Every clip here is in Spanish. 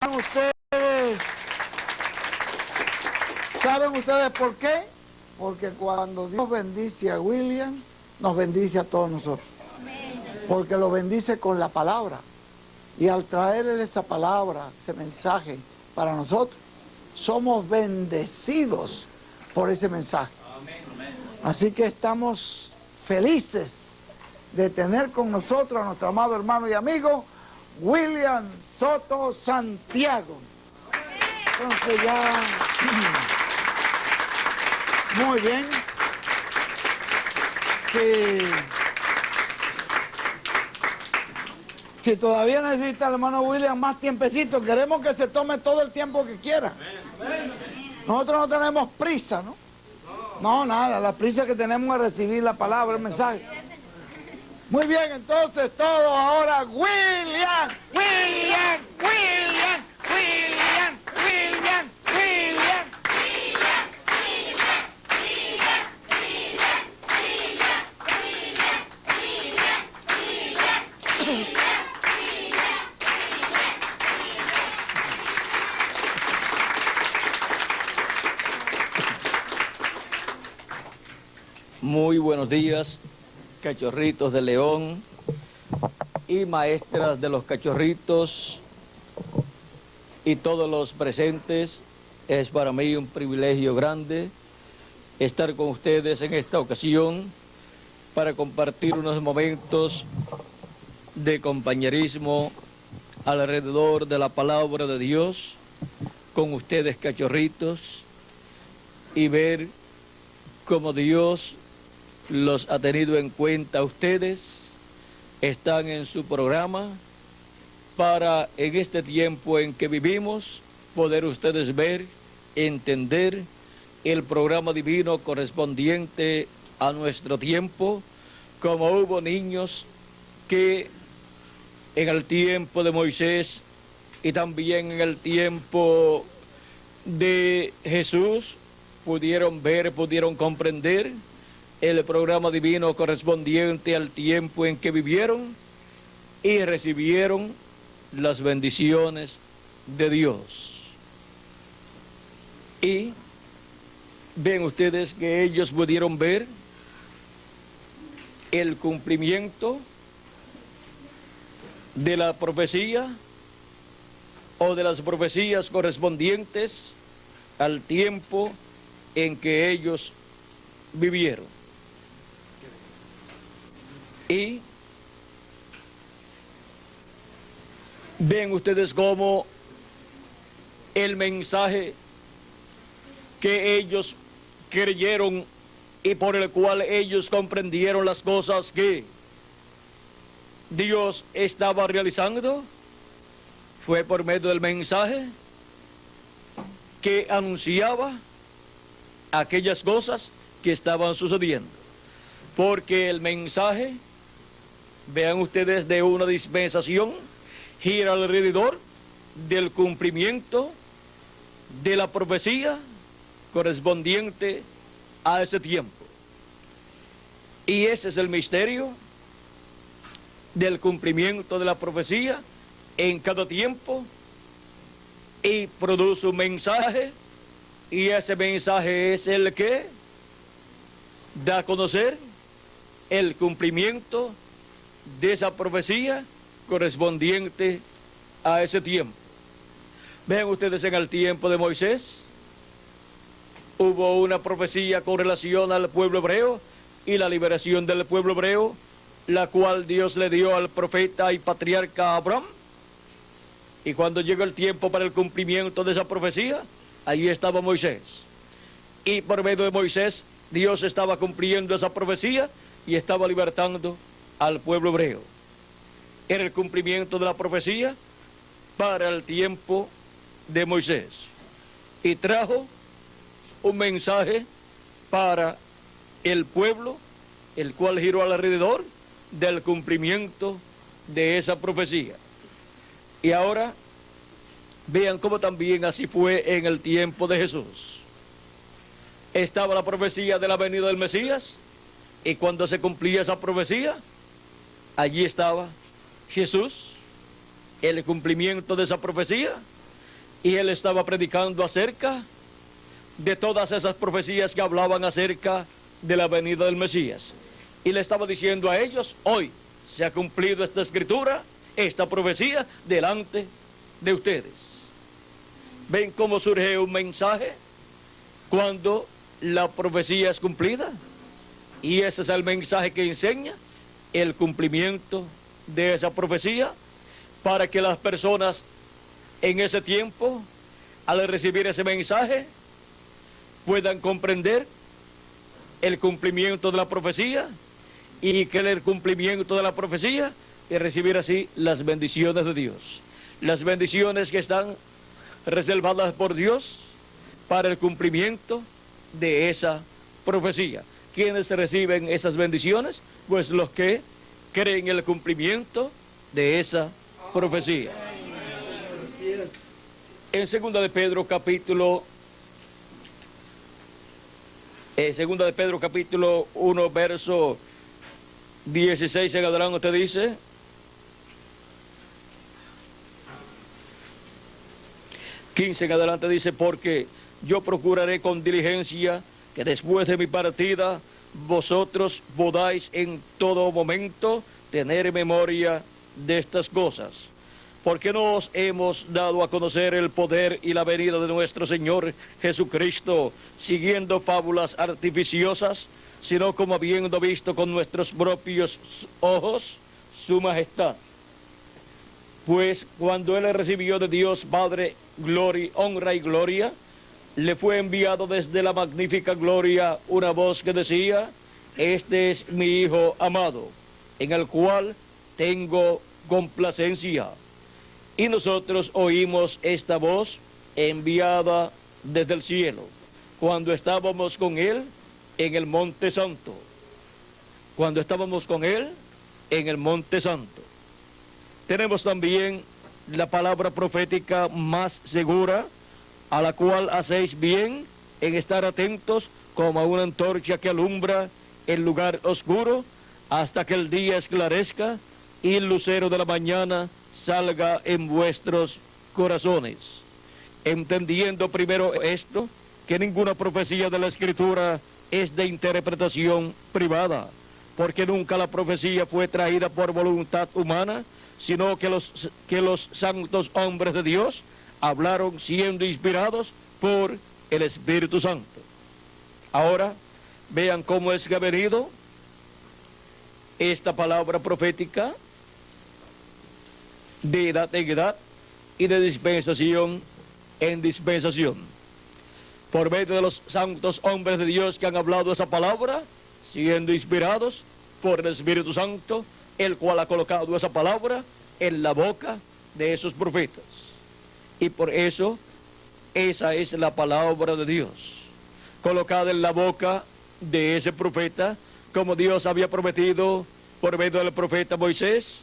ustedes, ¿saben ustedes por qué? Porque cuando Dios bendice a William, nos bendice a todos nosotros. Porque lo bendice con la palabra. Y al traerle esa palabra, ese mensaje para nosotros, somos bendecidos por ese mensaje. Así que estamos felices de tener con nosotros a nuestro amado hermano y amigo William Soto Santiago. Entonces ya, muy bien, si todavía necesita el hermano William más tiempecito, queremos que se tome todo el tiempo que quiera. Nosotros no tenemos prisa, ¿no? No, nada, la prisa que tenemos es recibir la palabra, el mensaje. Muy bien, entonces todo ahora, William, William, William, William, William, William. Muy buenos días, cachorritos de León y maestras de los cachorritos y todos los presentes. Es para mí un privilegio grande estar con ustedes en esta ocasión para compartir unos momentos de compañerismo alrededor de la palabra de Dios con ustedes, cachorritos, y ver cómo Dios los ha tenido en cuenta a ustedes. Están en su programa para, en este tiempo en que vivimos, poder ustedes ver, entender el programa divino correspondiente a nuestro tiempo, como hubo niños que en el tiempo de Moisés y también en el tiempo de Jesús pudieron ver, pudieron comprender el programa divino correspondiente al tiempo en que vivieron y recibieron las bendiciones de Dios. Y ven ustedes que ellos pudieron ver el cumplimiento de la profecía o de las profecías correspondientes al tiempo en que ellos vivieron. Y ven ustedes cómo el mensaje que ellos creyeron y por el cual ellos comprendieron las cosas que Dios estaba realizando fue por medio del mensaje que anunciaba aquellas cosas que estaban sucediendo. Porque el mensaje, vean ustedes, de una dispensación gira alrededor del cumplimiento de la profecía correspondiente a ese tiempo. Y ese es el misterio del cumplimiento de la profecía en cada tiempo, y produce un mensaje, y ese mensaje es el que da a conocer el cumplimiento de esa profecía correspondiente a ese tiempo. Vean ustedes, en el tiempo de Moisés hubo una profecía con relación al pueblo hebreo y la liberación del pueblo hebreo, la cual Dios le dio al profeta y patriarca Abraham. Y cuando llegó el tiempo para el cumplimiento de esa profecía, allí estaba Moisés. Y por medio de Moisés, Dios estaba cumpliendo esa profecía y estaba libertando al pueblo hebreo. Era el cumplimiento de la profecía para el tiempo de Moisés. Y trajo un mensaje para el pueblo, el cual giró alrededor del cumplimiento de esa profecía. Y ahora vean cómo también así fue en el tiempo de Jesús. Estaba la profecía de la venida del Mesías, y cuando se cumplía esa profecía, allí estaba Jesús, el cumplimiento de esa profecía, Y él estaba predicando acerca de todas esas profecías que hablaban acerca de la venida del Mesías. Y le estaba diciendo a ellos, hoy se ha cumplido esta escritura, esta profecía, delante de ustedes. ¿Ven cómo surge un mensaje cuando la profecía es cumplida? Y ese es el mensaje que enseña el cumplimiento de esa profecía, para que las personas en ese tiempo, al recibir ese mensaje, puedan comprender el cumplimiento de la profecía, y que el cumplimiento de la profecía y recibir así las bendiciones de Dios. Las bendiciones que están reservadas por Dios para el cumplimiento de esa profecía. ¿Quiénes reciben esas bendiciones? Pues los que creen en el cumplimiento de esa profecía. En 2 de Pedro capítulo 1, verso 16 en adelante dice: ...15 en adelante dice: porque yo procuraré con diligencia que después de mi partida vosotros podáis en todo momento tener memoria de estas cosas, porque no os hemos dado a conocer el poder y la venida de nuestro Señor Jesucristo siguiendo fábulas artificiosas, sino como habiendo visto con nuestros propios ojos su majestad. Pues cuando él recibió de Dios Padre gloria, honra y gloria, le fue enviado desde la magnífica gloria una voz que decía: este es mi Hijo amado, en el cual tengo complacencia. Y nosotros oímos esta voz enviada desde el cielo, cuando estábamos con él en el Monte Santo. Cuando estábamos con él en el Monte Santo. Tenemos también la palabra profética más segura, a la cual hacéis bien en estar atentos como a una antorcha que alumbra el lugar oscuro, hasta que el día esclarezca y el lucero de la mañana salga en vuestros corazones. Entendiendo primero esto, que ninguna profecía de la Escritura es de interpretación privada, porque nunca la profecía fue traída por voluntad humana, sino que los santos hombres de Dios hablaron siendo inspirados por el Espíritu Santo. Ahora, vean cómo es que ha venido esta palabra profética de edad en edad y de dispensación en dispensación, por medio de los santos hombres de Dios que han hablado esa palabra, siendo inspirados por el Espíritu Santo, el cual ha colocado esa palabra en la boca de esos profetas. Y por eso, esa es la palabra de Dios, colocada en la boca de ese profeta, como Dios había prometido por medio del profeta Moisés,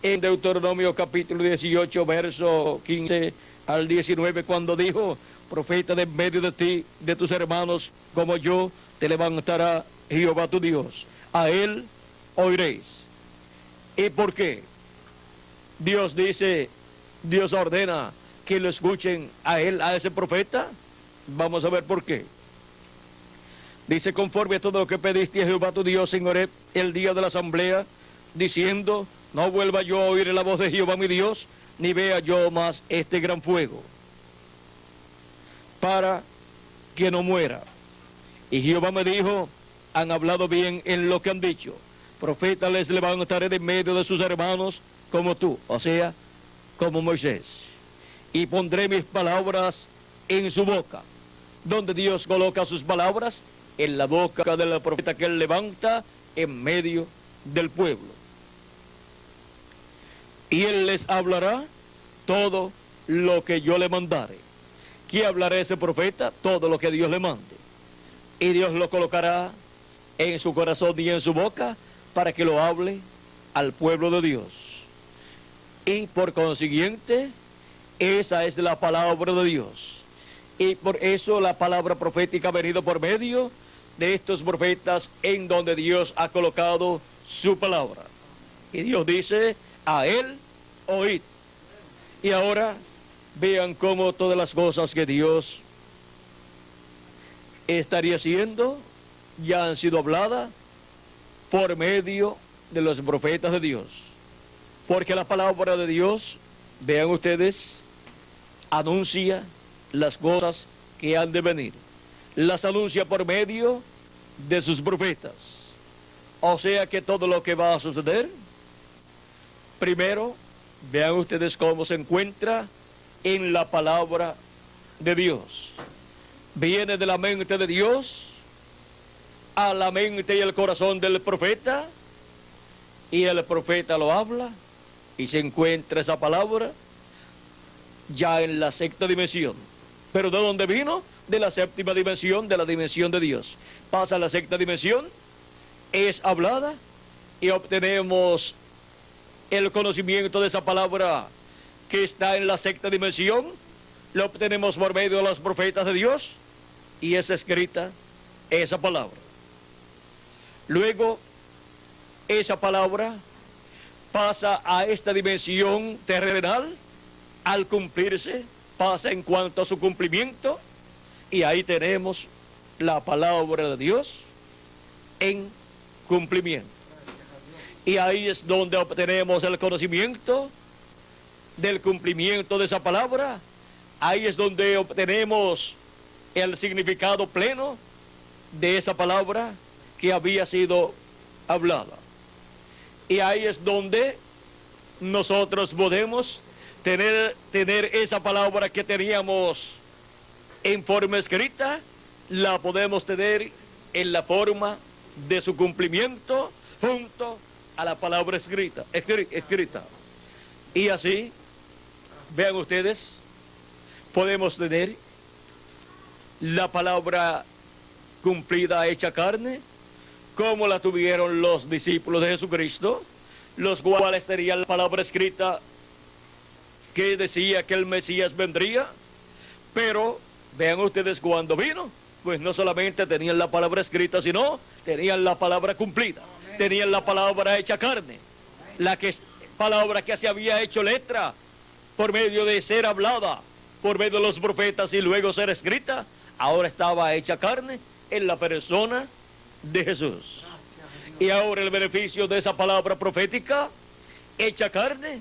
en Deuteronomio capítulo 18, verso 15 al 19, cuando dijo: profeta de en medio de ti, de tus hermanos, como yo, te levantará Jehová tu Dios. A él oiréis. ¿Y por qué? Dios dice, Dios ordena que lo escuchen a él, a ese profeta. Vamos a ver por qué. Dice: conforme a todo lo que pediste a Jehová tu Dios en Horeb, el día de la asamblea, diciendo: no vuelva yo a oír la voz de Jehová mi Dios, ni vea yo más este gran fuego, para que no muera. Y Jehová me dijo: han hablado bien en lo que han dicho. Profeta les levantaré de medio de sus hermanos como tú, o sea, como Moisés. Y pondré mis palabras en su boca. Donde Dios coloca sus palabras, en la boca del profeta que él levanta en medio del pueblo. Y él les hablará todo lo que yo le mandare. ¿Qué hablará ese profeta? Todo lo que Dios le mande. Y Dios lo colocará en su corazón y en su boca para que lo hable al pueblo de Dios. Y por consiguiente, esa es la palabra de Dios. Y por eso la palabra profética ha venido por medio de estos profetas, en donde Dios ha colocado su palabra. Y Dios dice: a él oíd. Y ahora vean cómo todas las cosas que Dios estaría haciendo ya han sido habladas por medio de los profetas de Dios. Porque la palabra de Dios, vean ustedes, anuncia las cosas que han de venir. Las anuncia por medio de sus profetas. O sea que todo lo que va a suceder, primero, vean ustedes cómo se encuentra en la palabra de Dios. Viene de la mente de Dios a la mente y el corazón del profeta, y el profeta lo habla, y se encuentra esa palabra ya en la sexta dimensión. ¿Pero de dónde vino? De la séptima dimensión, de la dimensión de Dios. Pasa a la sexta dimensión, es hablada, y obtenemos el conocimiento de esa palabra que está en la sexta dimensión, lo obtenemos por medio de los profetas de Dios, y es escrita esa palabra. Luego, esa palabra pasa a esta dimensión terrenal, al cumplirse, pasa en cuanto a su cumplimiento, y ahí tenemos la palabra de Dios en cumplimiento. Y ahí es donde obtenemos el conocimiento del cumplimiento de esa palabra. Ahí es donde obtenemos el significado pleno de esa palabra que había sido hablada. Y ahí es donde nosotros podemos tener esa palabra que teníamos en forma escrita, la podemos tener en la forma de su cumplimiento junto a la palabra escrita. Y así, vean ustedes, podemos tener la palabra cumplida hecha carne, como la tuvieron los discípulos de Jesucristo, los cuales tenían la palabra escrita que decía que el Mesías vendría, pero vean ustedes cuando vino, pues no solamente tenían la palabra escrita, sino tenían la palabra cumplida, tenían la palabra hecha carne, palabra que se había hecho letra por medio de ser hablada por medio de los profetas y luego ser escrita, ahora estaba hecha carne en la persona de Jesús. Y ahora el beneficio de esa palabra profética hecha carne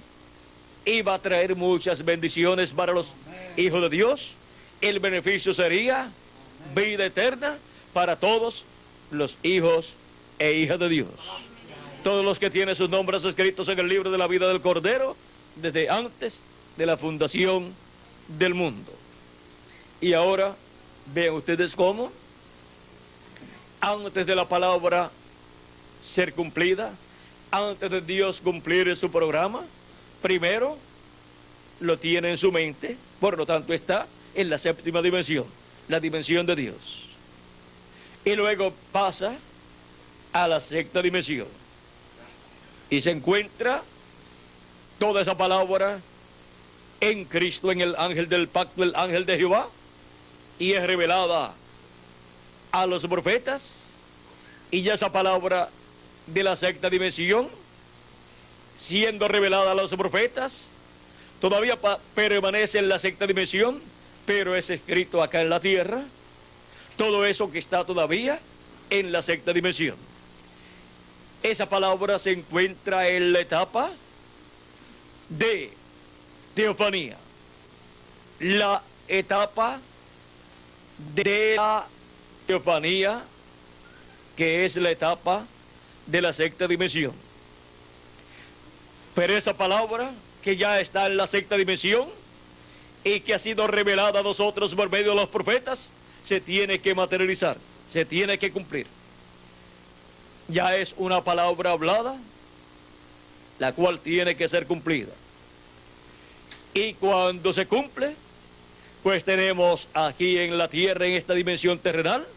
iba a traer muchas bendiciones para los hijos de Dios. El beneficio sería vida eterna para todos los hijos e hijas de Dios. Todos los que tienen sus nombres escritos en el libro de la vida del Cordero desde antes de la fundación del mundo. Y ahora vean ustedes cómo antes de la palabra ser cumplida, antes de Dios cumplir su programa, primero lo tiene en su mente, por lo tanto está en la séptima dimensión, la dimensión de Dios. Y luego pasa a la sexta dimensión y se encuentra toda esa palabra en Cristo, en el ángel del pacto, el ángel de Jehová, y es revelada a los profetas, y ya esa palabra de la sexta dimensión, siendo revelada a los profetas, todavía permanece en la sexta dimensión, pero es escrito acá en la tierra, todo eso que está todavía en la sexta dimensión. Esa palabra se encuentra en la etapa de teofanía, la etapa de la teofanía, que es la etapa de la sexta dimensión. Pero esa palabra que ya está en la sexta dimensión y que ha sido revelada a nosotros por medio de los profetas, se tiene que materializar, se tiene que cumplir. Ya es una palabra hablada, la cual tiene que ser cumplida. Y cuando se cumple, pues tenemos aquí en la tierra, en esta dimensión terrenal,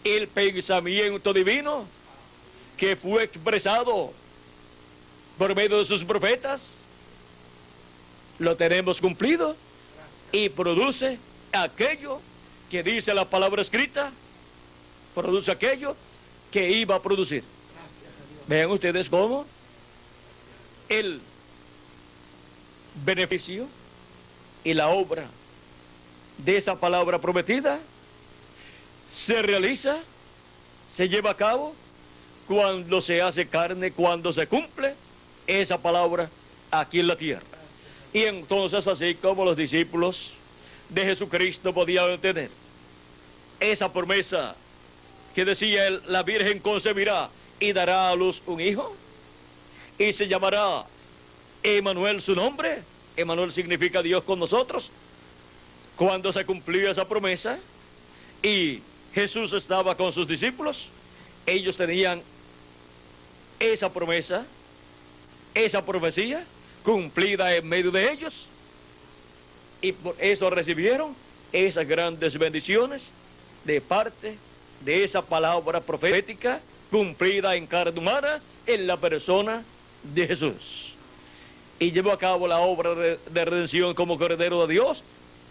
el pensamiento divino que fue expresado por medio de sus profetas, lo tenemos cumplido y produce aquello que dice la palabra escrita, produce aquello que iba a producir. Vean ustedes cómo el beneficio y la obra de esa palabra prometida se realiza, se lleva a cabo cuando se hace carne, cuando se cumple esa palabra aquí en la tierra. Y entonces, así como los discípulos de Jesucristo podían tener esa promesa que decía él, la Virgen concebirá y dará a luz un hijo, y se llamará Emmanuel su nombre. Emmanuel significa Dios con nosotros. Cuando se cumplió esa promesa y Jesús estaba con sus discípulos, ellos tenían esa promesa, esa profecía cumplida en medio de ellos, y por eso recibieron esas grandes bendiciones de parte de esa palabra profética cumplida en carne humana en la persona de Jesús. Y llevó a cabo la obra de redención como Cordero de Dios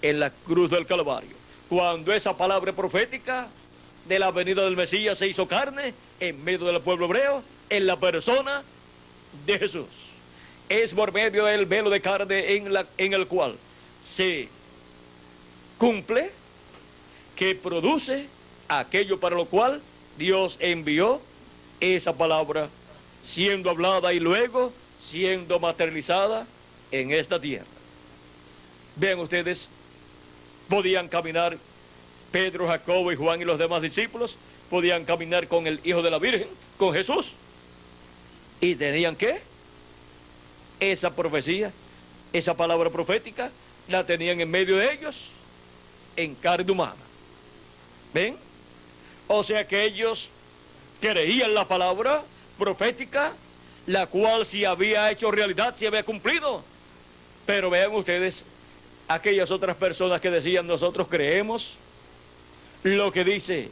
en la cruz del Calvario. Cuando esa palabra profética de la venida del Mesías se hizo carne en medio del pueblo hebreo en la persona de Jesús. Es por medio del velo de carne en el cual se cumple, que produce aquello para lo cual Dios envió esa palabra, siendo hablada y luego siendo materializada en esta tierra. Vean ustedes, podían caminar Pedro, Jacobo y Juan y los demás discípulos, podían caminar con el Hijo de la Virgen, con Jesús, y tenían que esa profecía, esa palabra profética, la tenían en medio de ellos, en carne humana. ¿Ven? O sea que ellos creían la palabra profética, la cual se había hecho realidad, se había cumplido. Pero vean ustedes, aquellas otras personas que decían, nosotros creemos lo que dice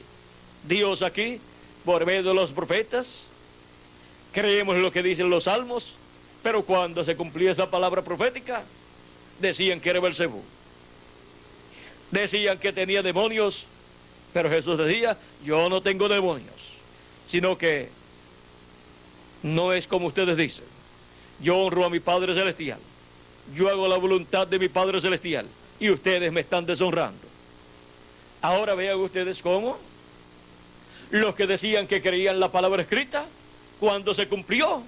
Dios aquí, por medio de los profetas, creemos lo que dicen los salmos, pero cuando se cumplía esa palabra profética, decían que era Belcebú. Decían que tenía demonios, pero Jesús decía, yo no tengo demonios, sino que no es como ustedes dicen. Yo honro a mi Padre Celestial, yo hago la voluntad de mi Padre Celestial, y ustedes me están deshonrando. Ahora vean ustedes cómo los que decían que creían la palabra escrita, cuando se cumplió,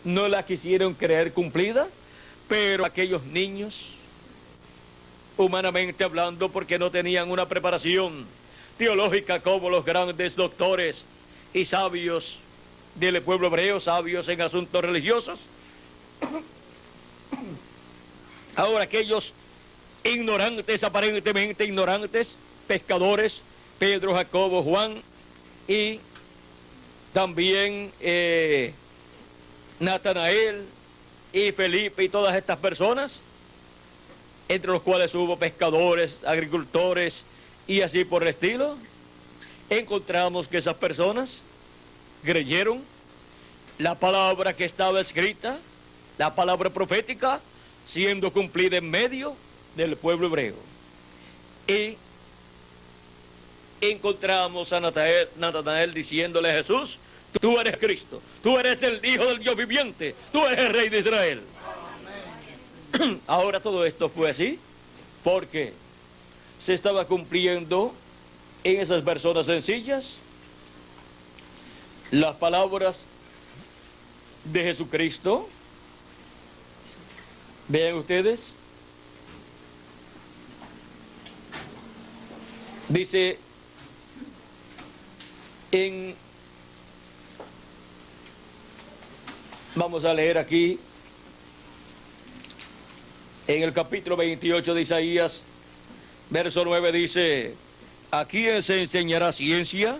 no la quisieron creer cumplida, pero aquellos niños, humanamente hablando, porque no tenían una preparación teológica como los grandes doctores y sabios del pueblo hebreo, sabios en asuntos religiosos. Ahora aquellos ignorantes, aparentemente ignorantes, pescadores, Pedro, Jacobo, Juan y también Natanael y Felipe y todas estas personas, entre los cuales hubo pescadores, agricultores y así por el estilo, encontramos que esas personas creyeron la palabra que estaba escrita, la palabra profética, siendo cumplida en medio del pueblo hebreo. Y encontramos a Natanael diciéndole a Jesús, tú eres Cristo, tú eres el Hijo del Dios viviente, tú eres el Rey de Israel. Ahora todo esto fue así porque se estaba cumpliendo en esas personas sencillas las palabras de Jesucristo. Vean ustedes, dice vamos a leer aquí en el capítulo 28 de Isaías, verso 9, dice, ¿a quién se enseñará ciencia?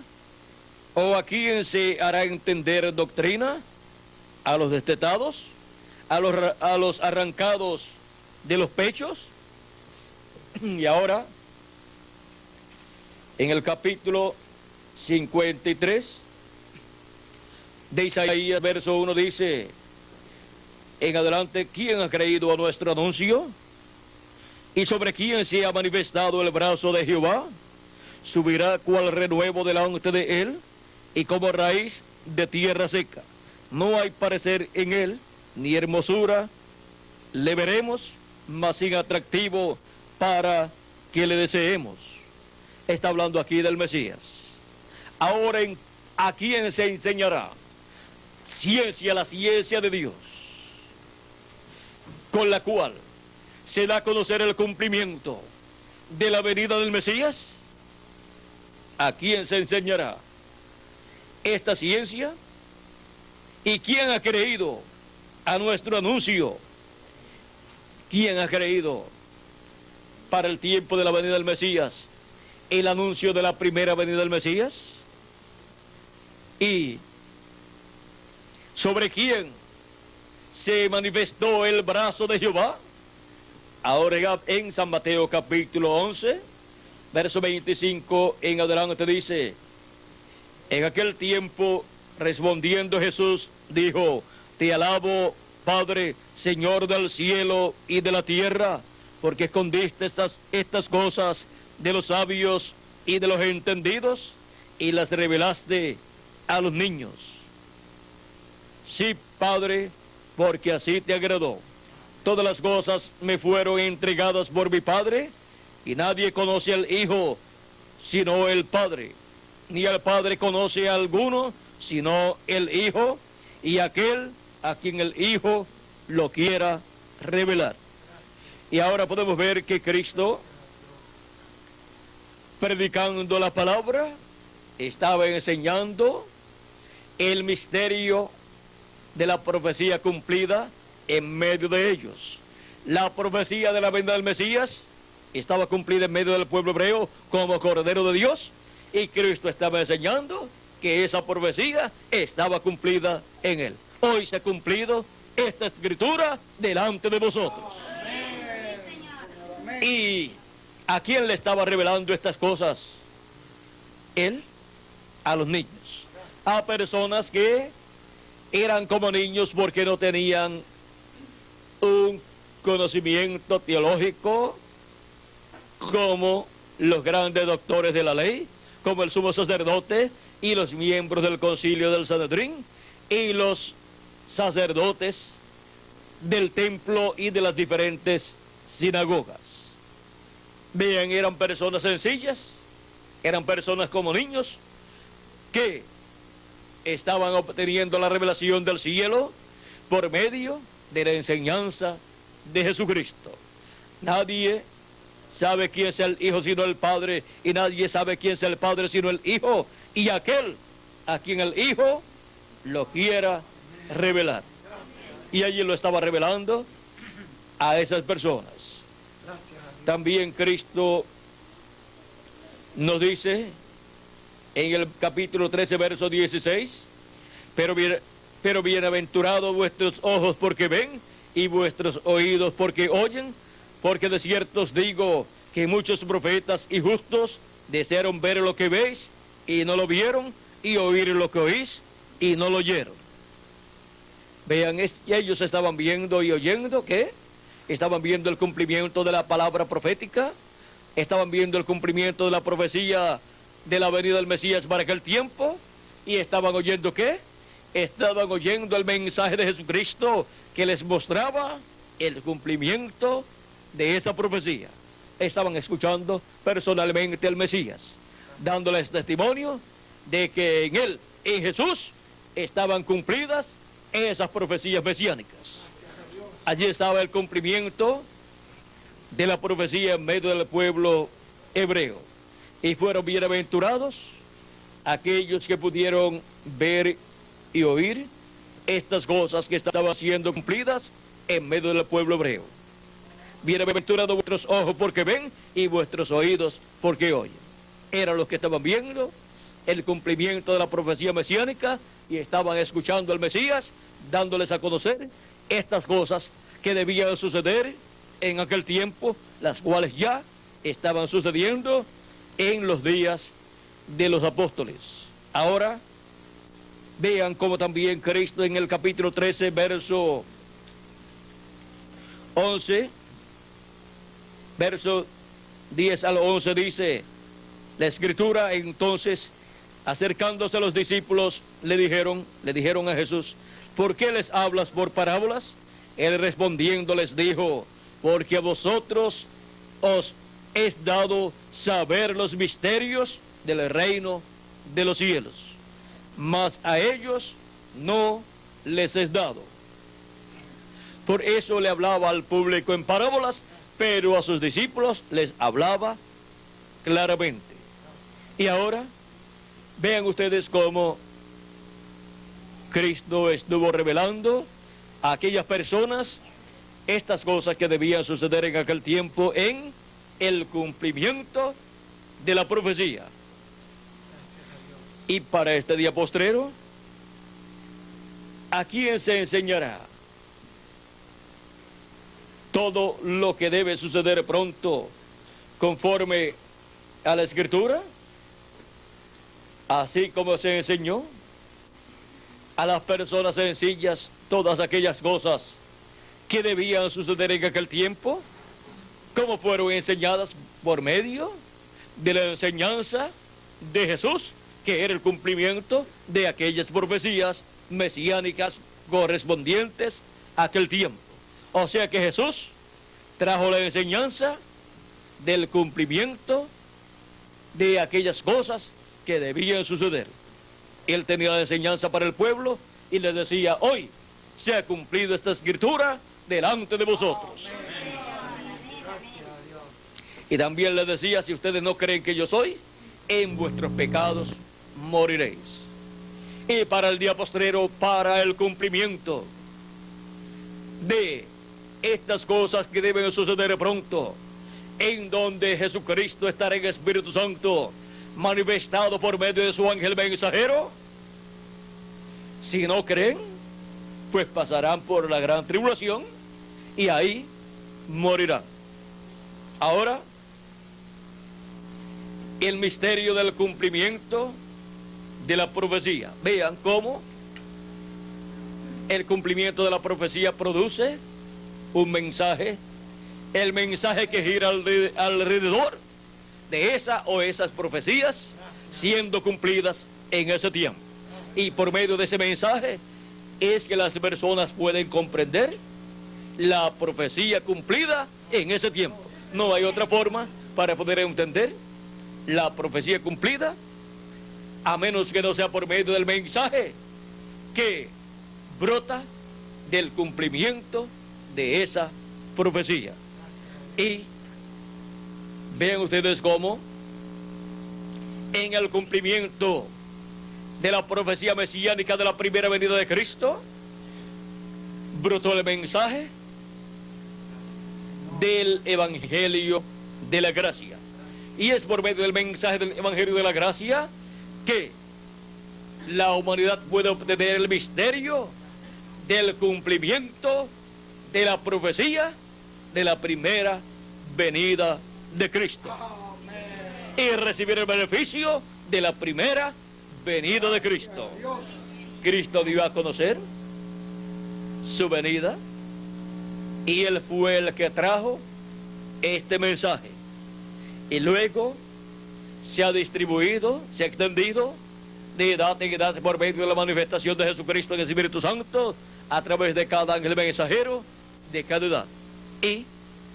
¿O a quién se hará entender doctrina? ¿A los destetados? ¿A los arrancados de los pechos? Y ahora, en el capítulo 53 de Isaías, verso 1, dice, en adelante, ¿quién ha creído a nuestro anuncio? ¿Y sobre quién se ha manifestado el brazo de Jehová? Subirá cual renuevo delante de él, y como raíz de tierra seca. No hay parecer en él, ni hermosura le veremos, más sin atractivo para que le deseemos. Está hablando aquí del Mesías. Ahora, ¿a quién se enseñará? La ciencia de Dios, con la cual se da a conocer el cumplimiento de la venida del Mesías. ¿A quién se enseñará esta ciencia? ¿Y quién ha creído a nuestro anuncio? ¿Quién ha creído para el tiempo de la venida del Mesías el anuncio de la primera venida del Mesías? ¿Y sobre quién se manifestó el brazo de Jehová? Ahora en San Mateo capítulo 11, verso 25 en adelante dice: en aquel tiempo, respondiendo Jesús, dijo: te alabo, Padre, Señor del cielo y de la tierra, porque escondiste estas cosas de los sabios y de los entendidos, y las revelaste a los niños. Sí, Padre, porque así te agradó. Todas las cosas me fueron entregadas por mi Padre, y nadie conoce al Hijo sino el Padre, ni al Padre conoce a alguno sino el Hijo, y aquel a quien el Hijo lo quiera revelar. Y ahora podemos ver que Cristo, predicando la palabra, estaba enseñando el misterio de la profecía cumplida en medio de ellos. La profecía de la venida del Mesías estaba cumplida en medio del pueblo hebreo como Cordero de Dios, y Cristo estaba enseñando que esa profecía estaba cumplida en él. Hoy se ha cumplido esta escritura delante de vosotros. ¿Y a quién le estaba revelando estas cosas? Él, a los niños, a personas que eran como niños porque no tenían un conocimiento teológico como los grandes doctores de la ley, como el sumo sacerdote y los miembros del concilio del Sanedrín y los sacerdotes del templo y de las diferentes sinagogas. Vean, eran personas sencillas, eran personas como niños que estaban obteniendo la revelación del cielo por medio de la enseñanza de Jesucristo. Nadie sabe quién es el Hijo sino el Padre, y nadie sabe quién es el Padre sino el Hijo, y aquel a quien el Hijo lo quiera revelar. Y allí lo estaba revelando a esas personas. También Cristo nos dice en el capítulo 13, verso 16, pero bienaventurados vuestros ojos porque ven, y vuestros oídos porque oyen, porque de cierto os digo que muchos profetas y justos desearon ver lo que veis y no lo vieron, y oír lo que oís y no lo oyeron. Vean, ellos estaban viendo y oyendo, ¿qué? Estaban viendo el cumplimiento de la palabra profética, estaban viendo el cumplimiento de la profecía de la venida del Mesías para aquel tiempo, y estaban oyendo, ¿qué? Estaban oyendo el mensaje de Jesucristo que les mostraba el cumplimiento de esta profecía. Estaban escuchando personalmente al Mesías, dándoles testimonio de que en él, en Jesús, estaban cumplidas esas profecías mesiánicas. Allí estaba el cumplimiento de la profecía en medio del pueblo hebreo. Y fueron bienaventurados aquellos que pudieron ver y oír estas cosas que estaban siendo cumplidas en medio del pueblo hebreo. Bienaventurados vuestros ojos porque ven y vuestros oídos porque oyen. Eran los que estaban viendo el cumplimiento de la profecía mesiánica y estaban escuchando al Mesías, dándoles a conocer estas cosas que debían suceder en aquel tiempo, las cuales ya estaban sucediendo en los días de los apóstoles. Ahora, vean cómo también Cristo en el capítulo 13, verso 11, verso 10 al 11 dice, la Escritura: entonces, acercándose a los discípulos, le dijeron a Jesús: ¿por qué les hablas por parábolas? Él respondiendo les dijo: porque a vosotros os es dado saber los misterios del reino de los cielos, mas a ellos no les es dado. Por eso le hablaba al público en parábolas, pero a sus discípulos les hablaba claramente. Y ahora, vean ustedes cómo Cristo estuvo revelando a aquellas personas estas cosas que debían suceder en aquel tiempo en el cumplimiento de la profecía. Y para este día postrero, ¿a quién se enseñará todo lo que debe suceder pronto conforme a la Escritura? Así como se enseñó a las personas sencillas todas aquellas cosas que debían suceder en aquel tiempo, como fueron enseñadas por medio de la enseñanza de Jesús, que era el cumplimiento de aquellas profecías mesiánicas correspondientes a aquel tiempo. O sea que Jesús trajo la enseñanza del cumplimiento de aquellas cosas que debían suceder. Él tenía la enseñanza para el pueblo y les decía: hoy se ha cumplido esta escritura delante de vosotros. Y también les decía: si ustedes no creen que yo soy, en vuestros pecados moriréis. Y para el día postrero, para el cumplimiento de estas cosas que deben suceder pronto, en donde Jesucristo estará en Espíritu Santo, manifestado por medio de su ángel mensajero, si no creen, pues pasarán por la gran tribulación y ahí morirán. Ahora, el misterio del cumplimiento de la profecía. Vean cómo el cumplimiento de la profecía produce un mensaje, el mensaje que gira alrededor de esa o esas profecías siendo cumplidas en ese tiempo. Y por medio de ese mensaje es que las personas pueden comprender la profecía cumplida en ese tiempo. No hay otra forma para poder entender la profecía cumplida, a menos que no sea por medio del mensaje que brota del cumplimiento de esa profecía. Y vean ustedes cómo en el cumplimiento de la profecía mesiánica de la primera venida de Cristo brotó el mensaje del Evangelio de la Gracia. Y es por medio del mensaje del Evangelio de la Gracia que la humanidad puede obtener el misterio del cumplimiento de la profecía de la primera venida de Cristo. Y recibir el beneficio de la primera venida de Cristo. Cristo dio a conocer su venida y Él fue el que trajo este mensaje. Y luego se ha distribuido, se ha extendido de edad en edad por medio de la manifestación de Jesucristo en el Espíritu Santo a través de cada ángel mensajero de cada edad. Y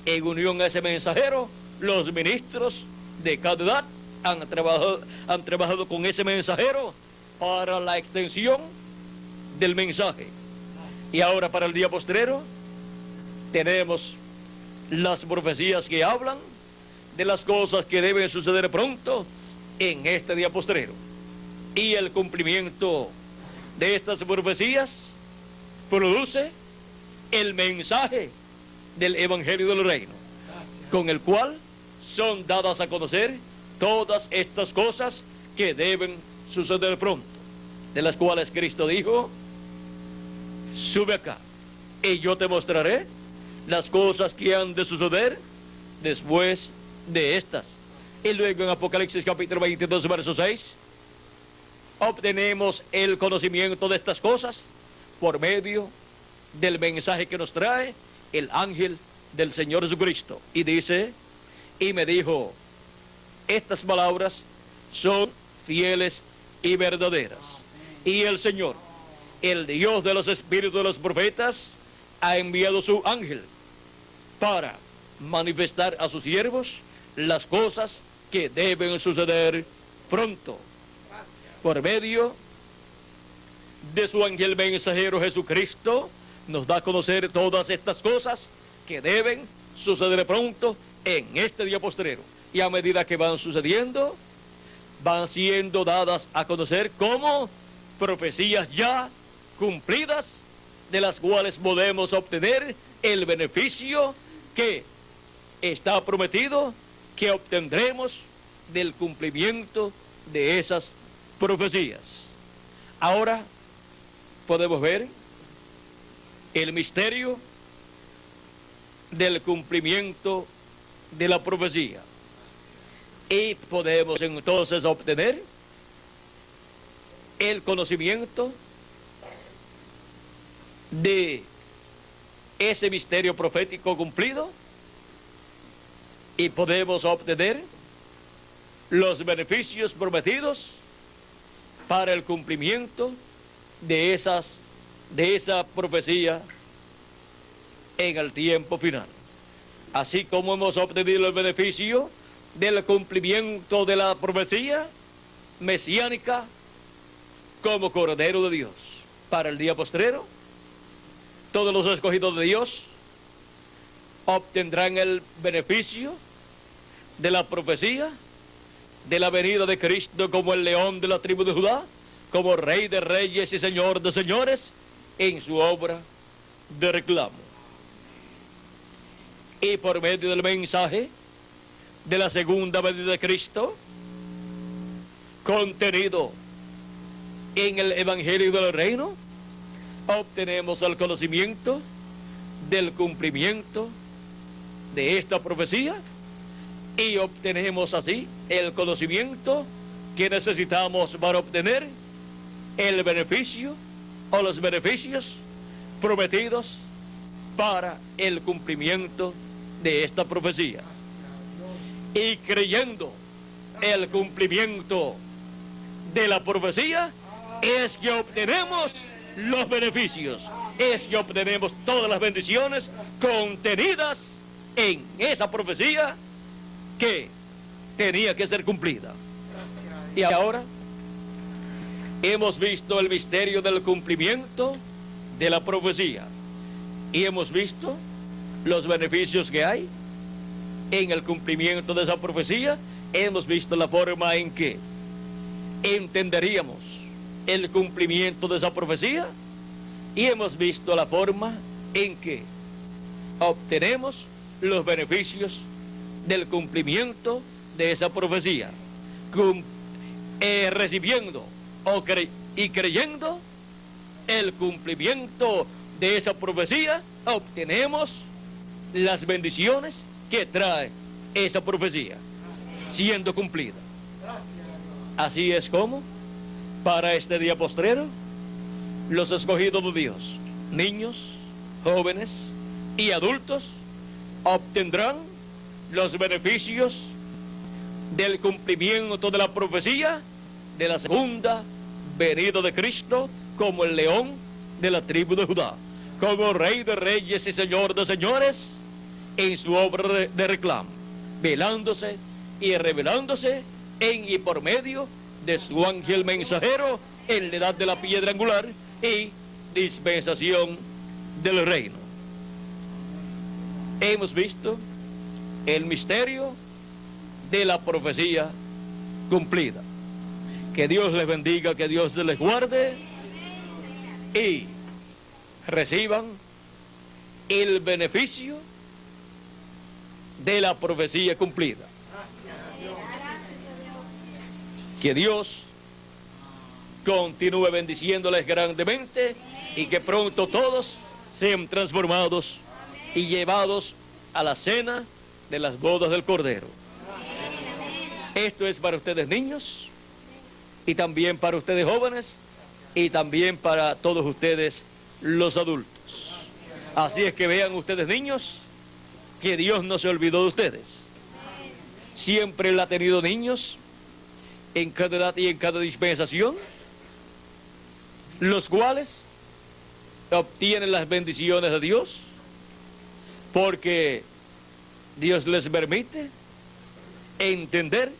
en unión a ese mensajero, los ministros de cada edad han trabajado con ese mensajero para la extensión del mensaje. Y ahora para el día postrero tenemos las profecías que hablan de las cosas que deben suceder pronto en este día postrero. Y el cumplimiento de estas profecías produce el mensaje del Evangelio del Reino, con el cual son dadas a conocer todas estas cosas que deben suceder pronto, de las cuales Cristo dijo: sube acá y yo te mostraré las cosas que han de suceder después de estas. Y luego en Apocalipsis capítulo 22 verso 6 obtenemos el conocimiento de estas cosas por medio del mensaje que nos trae el ángel del Señor Jesucristo. Y dice: y me dijo, estas palabras son fieles y verdaderas. Y el Señor, el Dios de los espíritus de los profetas, ha enviado su ángel para manifestar a sus siervos las cosas que deben suceder pronto, por medio de su ángel mensajero Jesucristo. Nos da a conocer todas estas cosas que deben suceder pronto en este día postrero, y a medida que van sucediendo, van siendo dadas a conocer como profecías ya cumplidas, de las cuales podemos obtener el beneficio que está prometido, que obtendremos del cumplimiento de esas profecías. Ahora podemos ver el misterio del cumplimiento de la profecía, y podemos entonces obtener el conocimiento de ese misterio profético cumplido, y podemos obtener los beneficios prometidos para el cumplimiento de esa profecía en el tiempo final. Así como hemos obtenido el beneficio del cumplimiento de la profecía mesiánica como Cordero de Dios para el día postrero, todos los escogidos de Dios obtendrán el beneficio de la profecía de la venida de Cristo como el león de la tribu de Judá, como Rey de reyes y Señor de señores, en su obra de reclamo. Y por medio del mensaje de la segunda venida de Cristo, contenido en el Evangelio del Reino, obtenemos el conocimiento del cumplimiento de esta profecía, y obtenemos así el conocimiento que necesitamos para obtener el beneficio o los beneficios prometidos para el cumplimiento de esta profecía. Y creyendo el cumplimiento de la profecía, es que obtenemos los beneficios, es que obtenemos todas las bendiciones contenidas en esa profecía que tenía que ser cumplida. Y ahora hemos visto el misterio del cumplimiento de la profecía, y hemos visto los beneficios que hay en el cumplimiento de esa profecía. Hemos visto la forma en que entenderíamos el cumplimiento de esa profecía, y hemos visto la forma en que obtenemos los beneficios del cumplimiento de esa profecía, recibiendo y creyendo el cumplimiento de esa profecía, obtenemos las bendiciones que trae esa profecía siendo cumplida. Así es como para este día postrero los escogidos de Dios, niños, jóvenes y adultos, obtendrán los beneficios del cumplimiento de la profecía de la segunda venida de Cristo como el león de la tribu de Judá, como Rey de reyes y Señor de señores, en su obra de reclamo, velándose y revelándose en y por medio de su ángel mensajero en la edad de la piedra angular y dispensación del reino. Hemos visto el misterio de la profecía cumplida. Que Dios les bendiga, que Dios les guarde, y reciban el beneficio de la profecía cumplida. Que Dios continúe bendiciéndoles grandemente, y que pronto todos sean transformados y llevados a la cena de las bodas del Cordero. Esto es para ustedes niños, y también para ustedes jóvenes, y también para todos ustedes los adultos. Así es que vean ustedes niños, que Dios no se olvidó de ustedes. Siempre Él ha tenido niños en cada edad y en cada dispensación, los cuales obtienen las bendiciones de Dios porque Dios les permite entender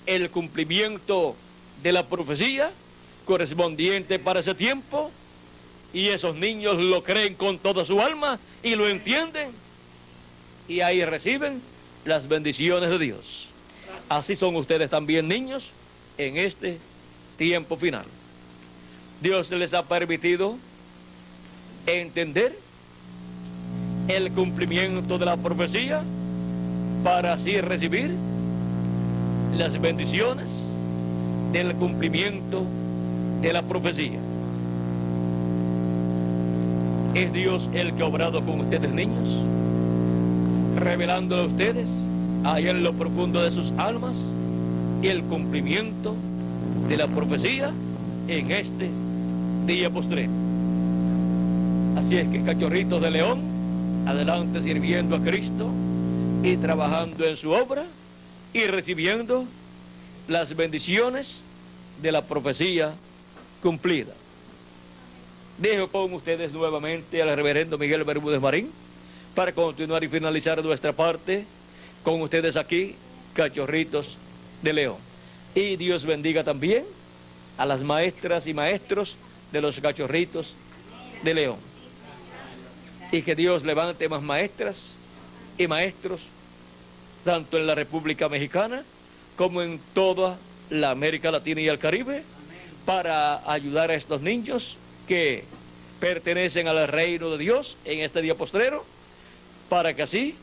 el cumplimiento de la profecía correspondiente para ese tiempo, y esos niños lo creen con toda su alma y lo entienden, y ahí reciben las bendiciones de Dios. Así son ustedes también, niños, en este tiempo final. Dios les ha permitido entender el cumplimiento de la profecía para así recibir las bendiciones del cumplimiento de la profecía. Es Dios el que ha obrado con ustedes, niños, revelándole a ustedes allá en lo profundo de sus almas el cumplimiento de la profecía en este día postrero. Así es que, cachorritos de León, adelante sirviendo a Cristo y trabajando en su obra y recibiendo las bendiciones de la profecía cumplida. Dejo con ustedes nuevamente al reverendo Miguel Bermúdez Marín para continuar y finalizar nuestra parte con ustedes aquí, cachorritos de León. Y Dios bendiga también a las maestras y maestros de los cachorritos de León. Y que Dios levante más maestras y maestros, tanto en la República Mexicana como en toda la América Latina y el Caribe, para ayudar a estos niños que pertenecen al reino de Dios en este día postrero, para que así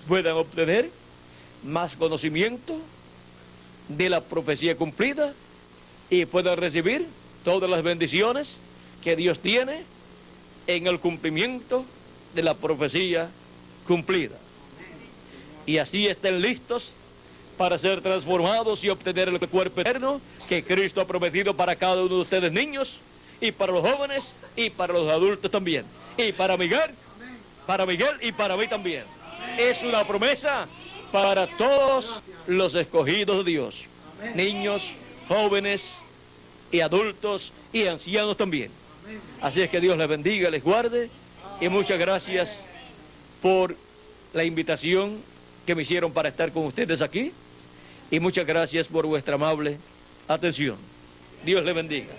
puedan obtener más conocimiento de la profecía cumplida y puedan recibir todas las bendiciones que Dios tiene en el cumplimiento de la profecía cumplida. Y así estén listos para ser transformados y obtener el cuerpo eterno que Cristo ha prometido para cada uno de ustedes, niños, y para los jóvenes y para los adultos también, y para Miguel y para mí también. Es una promesa para todos los escogidos de Dios, niños, jóvenes y adultos y ancianos también. Así es que Dios les bendiga, les guarde, y muchas gracias por la invitación que me hicieron para estar con ustedes aquí, y muchas gracias por vuestra amable atención. Dios les bendiga.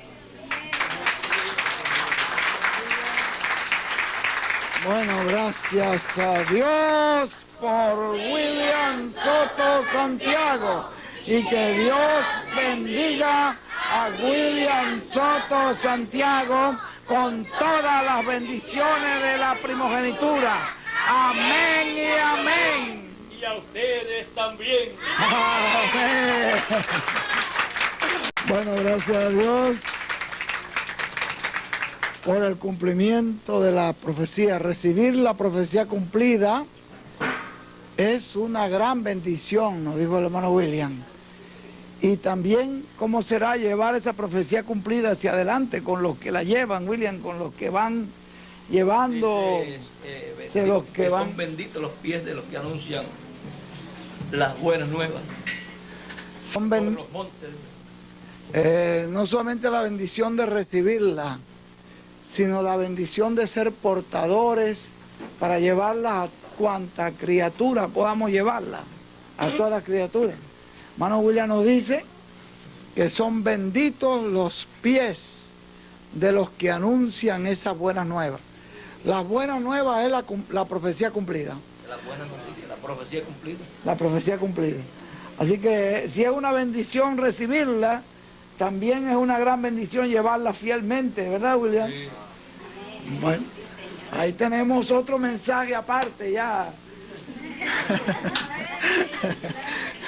Bueno, gracias a Dios por William Soto Santiago, y que Dios bendiga a William Soto Santiago con todas las bendiciones de la primogenitura. Amén y amén. Y a ustedes también. Amén. Bueno, gracias a Dios por el cumplimiento de la profecía. Recibir la profecía cumplida es una gran bendición, nos dijo el hermano William. Y también cómo será llevar esa profecía cumplida hacia adelante con los que la llevan, William, con los que van llevando, los que son benditos los pies de los que anuncian las buenas nuevas. Son los montes. No solamente la bendición de recibirla, sino la bendición de ser portadores para llevarla a cuanta criatura podamos llevarla, a todas las criaturas. Hermano William nos dice que son benditos los pies de los que anuncian esas buenas nuevas. Las buenas nuevas es la profecía cumplida. La buena noticia, la profecía cumplida. La profecía cumplida. Así que si es una bendición recibirla, también es una gran bendición llevarla fielmente, ¿verdad, William? Sí. Bueno, ahí tenemos otro mensaje aparte ya.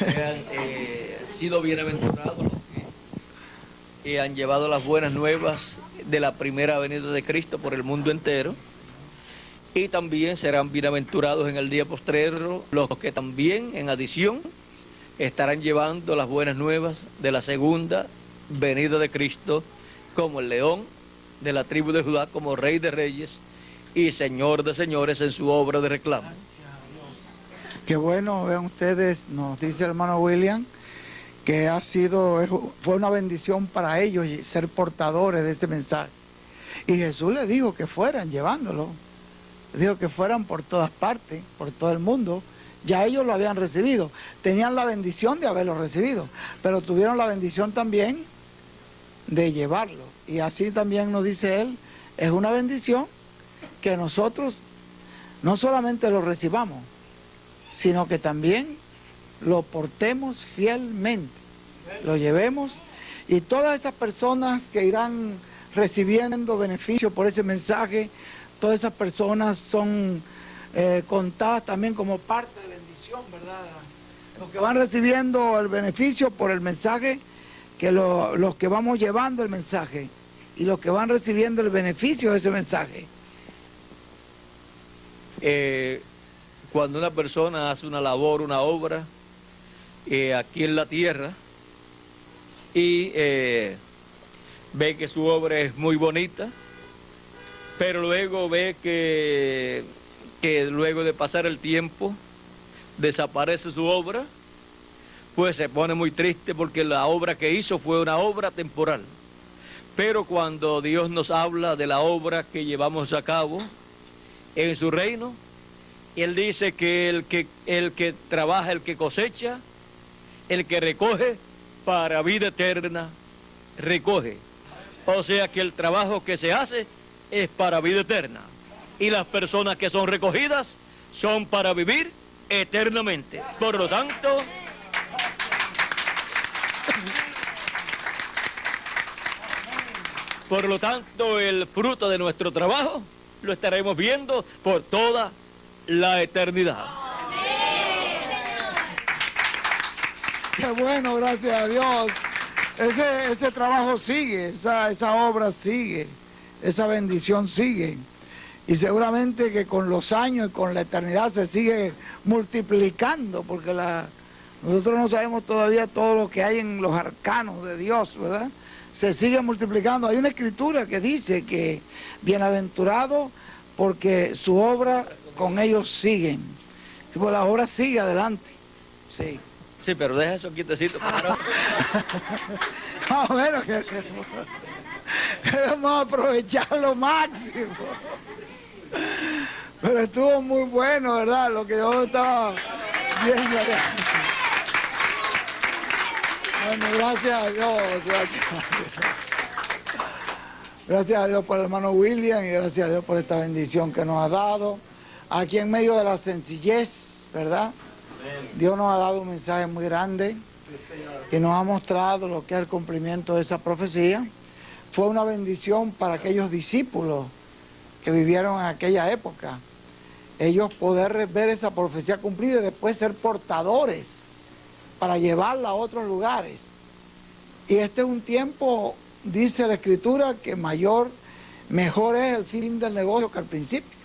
Han sido bienaventurados los que han llevado las buenas nuevas de la primera venida de Cristo por el mundo entero, y también serán bienaventurados en el día postrero los que también, en adición, estarán llevando las buenas nuevas de la segunda venida de Cristo como el león de la tribu de Judá, como Rey de Reyes y Señor de Señores en su obra de reclamo. Qué bueno, vean ustedes, nos dice el hermano William, que fue una bendición para ellos ser portadores de ese mensaje. Y Jesús les dijo que fueran llevándolo. Dijo que fueran por todas partes, por todo el mundo. Ya ellos lo habían recibido, tenían la bendición de haberlo recibido, pero tuvieron la bendición también de llevarlo. Y así también nos dice él, es una bendición que nosotros no solamente lo recibamos, sino que también lo portemos fielmente, lo llevemos, y todas esas personas que irán recibiendo beneficio por ese mensaje, todas esas personas son contadas también como parte de bendición, ¿verdad? Los que van recibiendo el beneficio por el mensaje, que los que vamos llevando el mensaje, y los que van recibiendo el beneficio de ese mensaje. Cuando una persona hace una labor, una obra, aquí en la tierra, y ve que su obra es muy bonita, pero luego ve que luego de pasar el tiempo desaparece su obra, pues se pone muy triste porque la obra que hizo fue una obra temporal. Pero cuando Dios nos habla de la obra que llevamos a cabo en su reino, Él dice que el que trabaja, el que cosecha, el que recoge, para vida eterna recoge. O sea que el trabajo que se hace es para vida eterna. Y las personas que son recogidas son para vivir eternamente. Por lo tanto, el fruto de nuestro trabajo lo estaremos viendo por toda la eternidad. Qué bueno, gracias a Dios. Ese trabajo sigue, esa obra sigue, esa bendición sigue. Y seguramente que con los años y con la eternidad se sigue multiplicando, porque nosotros no sabemos todavía todo lo que hay en los arcanos de Dios, ¿verdad? Se sigue multiplicando. Hay una escritura que dice que bienaventurado porque su obra con ellos siguen. Y pues la obra sigue adelante. Sí. Sí, pero deja eso quietecito. Bueno, queremos aprovechar lo máximo. Pero estuvo muy bueno, ¿verdad? Lo que yo estaba viendo acá. Bueno, gracias a Dios, gracias a Dios. Gracias a Dios por el hermano William y gracias a Dios por esta bendición que nos ha dado. Aquí en medio de la sencillez, ¿verdad? Dios nos ha dado un mensaje muy grande y nos ha mostrado lo que es el cumplimiento de esa profecía. Fue una bendición para aquellos discípulos que vivieron en aquella época. Ellos poder ver esa profecía cumplida y después ser portadores para llevarla a otros lugares. Y este es un tiempo, dice la Escritura, que mejor es el fin del negocio que al principio.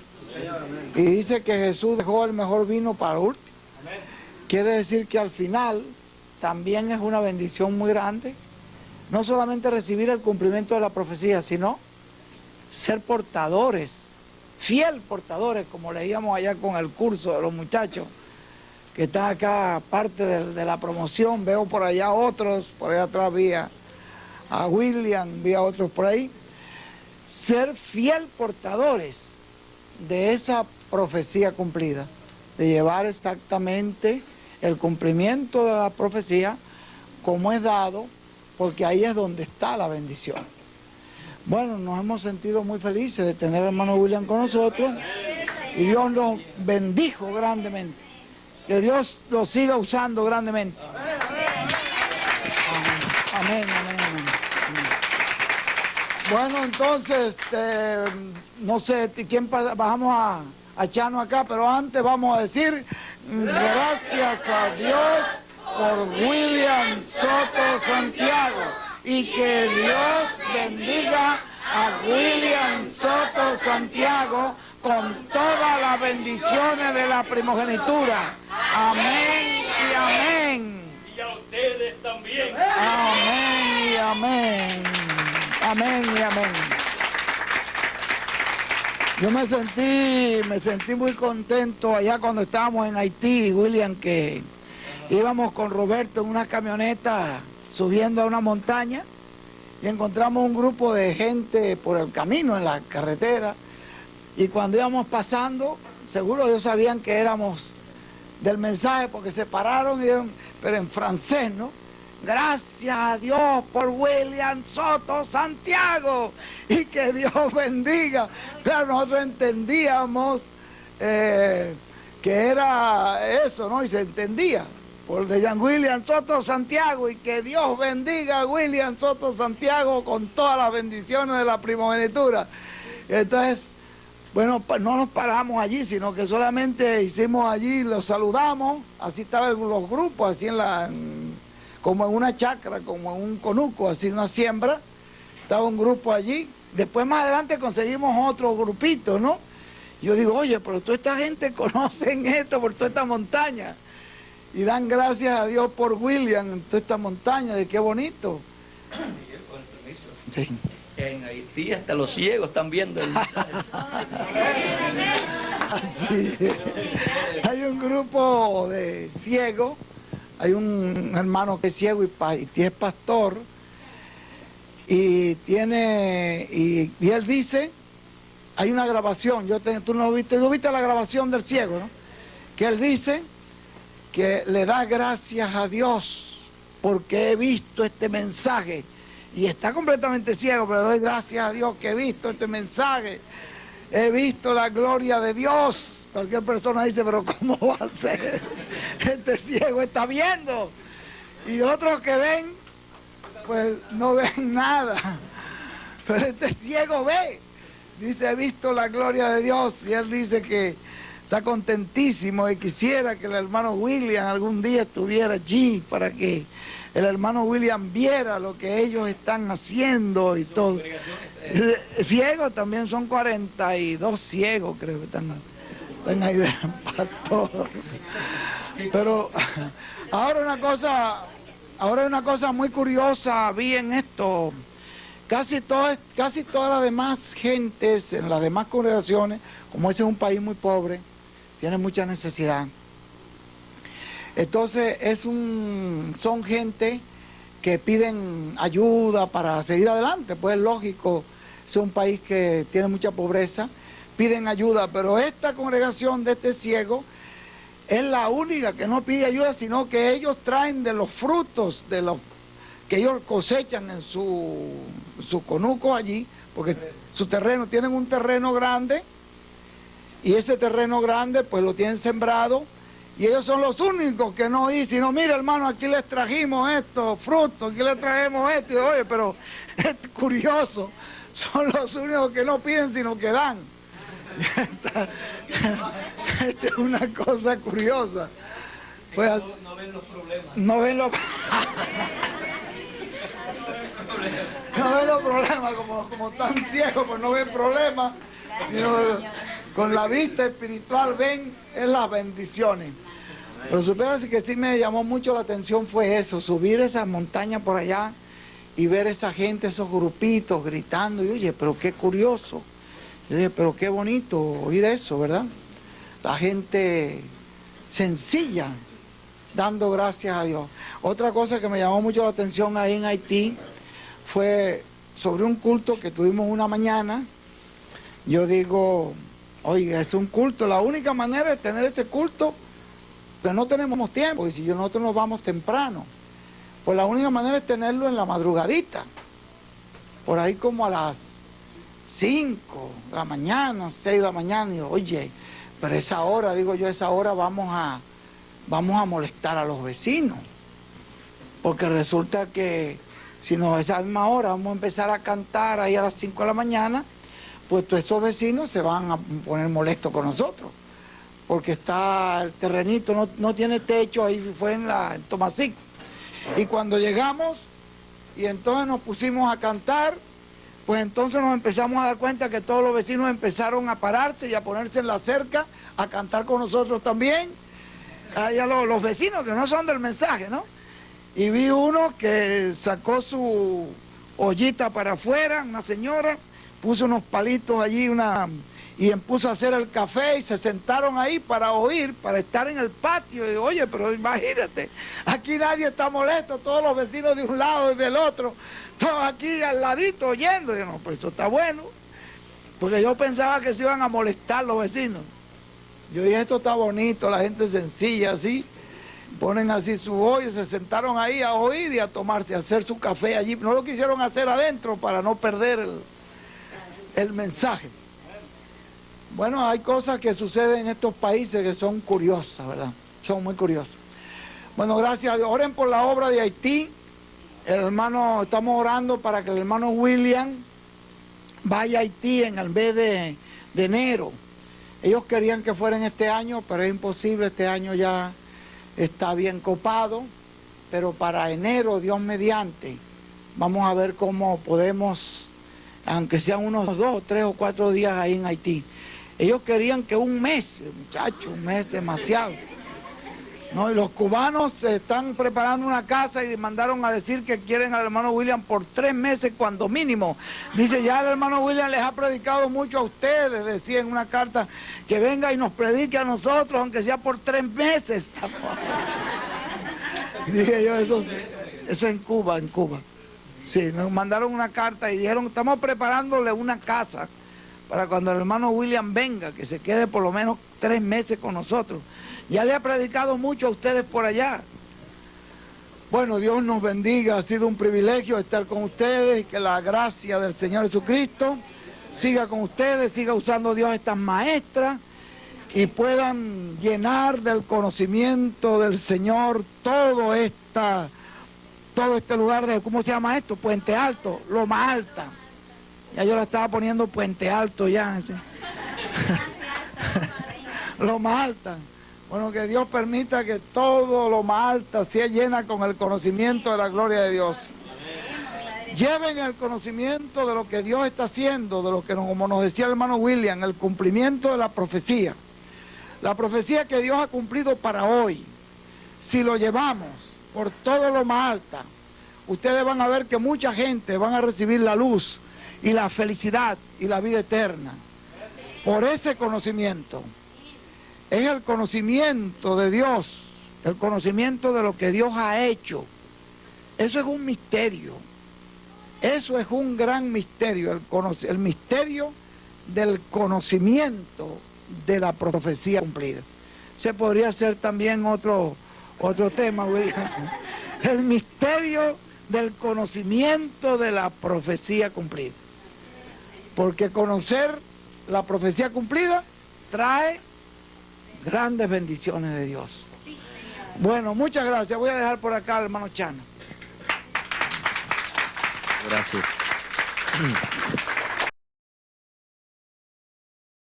Y dice que Jesús dejó el mejor vino para el último. Quiere decir que al final también es una bendición muy grande, no solamente recibir el cumplimiento de la profecía, sino ser portadores, fiel portadores, como leíamos allá con el curso de los muchachos, que están acá, parte de la promoción. Veo por allá otros, por allá atrás vi a William, vi a otros por ahí. Ser fiel portadores de esa profecía cumplida, de llevar exactamente el cumplimiento de la profecía como es dado, porque ahí es donde está la bendición. Bueno, nos hemos sentido muy felices de tener al hermano William con nosotros y Dios nos bendijo grandemente. Que Dios lo siga usando grandemente. Amén, amén, amén. Bueno, entonces, no sé quién bajamos a echarnos acá, pero antes vamos a decir gracias a Dios por William Soto Santiago y que Dios bendiga a William Soto Santiago con todas las bendiciones de la primogenitura. Amén y amén. Y a ustedes también. Amén y amén. Amén y amén. Yo me sentí muy contento allá cuando estábamos en Haití, William, que íbamos con Roberto en una camioneta subiendo a una montaña y encontramos un grupo de gente por el camino, en la carretera, Y cuando íbamos pasando, seguro ellos sabían que éramos del mensaje porque se pararon y dieron, pero en francés, ¿no? Gracias a Dios por William Soto Santiago y que Dios bendiga. Claro, nosotros entendíamos que era eso, ¿no? Y se entendía por de William Soto Santiago y que Dios bendiga a William Soto Santiago con todas las bendiciones de la primogenitura. Entonces, bueno, no nos paramos allí, sino que solamente hicimos allí, los saludamos, así estaban los grupos, así como en una chacra, como en un conuco, así una siembra, estaba un grupo allí. Después más adelante conseguimos otro grupito, ¿no? Yo digo, oye, pero toda esta gente conocen esto por toda esta montaña y dan gracias a Dios por William en toda esta montaña, de qué bonito. Miguel, con el permiso. Sí. En Haití hasta los ciegos están viendo el mensaje. Así. Hay un grupo de ciegos, hay un hermano que es ciego y es pastor, y él dice, hay una grabación, tú no viste la grabación del ciego, ¿no? Que él dice que le da gracias a Dios porque he visto este mensaje. Y está completamente ciego, pero doy gracias a Dios que he visto este mensaje. He visto la gloria de Dios. Cualquier persona dice, pero ¿cómo va a ser? Este ciego está viendo. Y otros que ven, pues no ven nada. Pero este ciego ve. Dice, he visto la gloria de Dios. Y él dice que está contentísimo y quisiera que el hermano William algún día estuviera allí para que el hermano William viera lo que ellos están haciendo y todo. Ciegos también son 42 ciegos, creo que están ahí de pastor. Pero ahora una cosa muy curiosa vi en esto. Casi todas las demás gentes, en las demás congregaciones, como ese es un país muy pobre, tiene mucha necesidad. Entonces son gente que piden ayuda para seguir adelante, pues es lógico, es un país que tiene mucha pobreza, piden ayuda, pero esta congregación de este ciego es la única que no pide ayuda, sino que ellos traen de los frutos de los que ellos cosechan en su conuco allí, porque su terreno, tienen un terreno grande, y ese terreno grande pues lo tienen sembrado, y ellos son los únicos que no dicen, sino mira hermano, aquí les trajimos estos frutos, aquí les trajimos esto, y oye, pero es curioso, son los únicos que no piden sino que dan. Esta es una cosa curiosa. Pues, no ven los problemas. No ven los no ven los problemas, como tan ciegos, pues no ven problemas, sino con la vista espiritual ven en las bendiciones. Pero supieron que sí me llamó mucho la atención fue eso, subir esas montañas por allá y ver esa gente, esos grupitos gritando, y oye, pero qué curioso. Yo dije, pero qué bonito oír eso, ¿verdad? La gente sencilla, dando gracias a Dios. Otra cosa que me llamó mucho la atención ahí en Haití fue sobre un culto que tuvimos una mañana. Yo digo, oiga, es un culto, la única manera de tener ese culto, que no tenemos tiempo, y si nosotros nos vamos temprano, pues la única manera es tenerlo en la madrugadita, por ahí como a las 5 de la mañana, 6 de la mañana, y digo, oye, pero esa hora, digo yo, esa hora vamos a molestar a los vecinos, porque resulta que si no a esa misma hora vamos a empezar a cantar ahí a las 5 de la mañana, pues todos esos vecinos se van a poner molestos con nosotros, porque está el terrenito, no tiene techo, ahí fue en Tomasí. Y cuando llegamos, y entonces nos pusimos a cantar, pues entonces nos empezamos a dar cuenta que todos los vecinos empezaron a pararse y a ponerse en la cerca, a cantar con nosotros también, allá los vecinos que no son del mensaje, ¿no? Y vi uno que sacó su ollita para afuera, una señora, puso unos palitos allí, y puso a hacer el café y se sentaron ahí para oír, para estar en el patio. Y oye, pero imagínate, aquí nadie está molesto, todos los vecinos de un lado y del otro, todos aquí al ladito oyendo. Y yo, no, pues eso está bueno. porque yo pensaba que se iban a molestar los vecinos. Yo dije, esto está bonito, la gente sencilla, así, ponen así su olla, se sentaron ahí a oír y a tomarse, a hacer su café allí. No lo quisieron hacer adentro para no perder el mensaje. Bueno, hay cosas que suceden en estos países que son curiosas, ¿verdad? Son muy curiosas. Bueno, gracias a Dios. Oren por la obra de Haití. El hermano, estamos orando para que el hermano William vaya a Haití en el mes de enero. Ellos querían que fueran este año, pero es imposible, este año ya está bien copado, pero para enero, Dios mediante, vamos a ver cómo podemos, aunque sean unos 2, 3 o 4 días ahí en Haití. Ellos querían que un mes, muchachos, un mes demasiado. No, y los cubanos se están preparando una casa y mandaron a decir que quieren al hermano William por 3 meses cuando mínimo. Dice, ya el hermano William les ha predicado mucho a ustedes, decía en una carta, que venga y nos predique a nosotros, aunque sea por 3 meses. Dije yo, eso en Cuba. Sí, nos mandaron una carta y dijeron, estamos preparándole una casa para cuando el hermano William venga, que se quede por lo menos 3 meses con nosotros. Ya le ha predicado mucho a ustedes por allá. Bueno, Dios nos bendiga, ha sido un privilegio estar con ustedes, que la gracia del Señor Jesucristo siga con ustedes, siga usando Dios estas maestras y puedan llenar del conocimiento del Señor todo este lugar de, ¿cómo se llama esto? Puente Alto, Loma Alta. Ya yo la estaba poniendo Puente Alto ya. Loma Alta. Bueno, que Dios permita que todo Loma Alta sea llena con el conocimiento de la gloria de Dios. Lleven el conocimiento de lo que Dios está haciendo, de lo que, como nos decía el hermano William, el cumplimiento de la profecía. La profecía que Dios ha cumplido para hoy. Si lo llevamos por todo Loma Alta, ustedes van a ver que mucha gente van a recibir la luz y la felicidad y la vida eterna por ese conocimiento. Es el conocimiento de Dios, el conocimiento de lo que Dios ha hecho. Eso es un misterio, eso es un gran misterio, el misterio del conocimiento de la profecía cumplida. Se podría hacer también otro tema, William. El misterio del conocimiento de la profecía cumplida. Porque conocer la profecía cumplida trae grandes bendiciones de Dios. Bueno, muchas gracias. Voy a dejar por acá al hermano Chana. Gracias.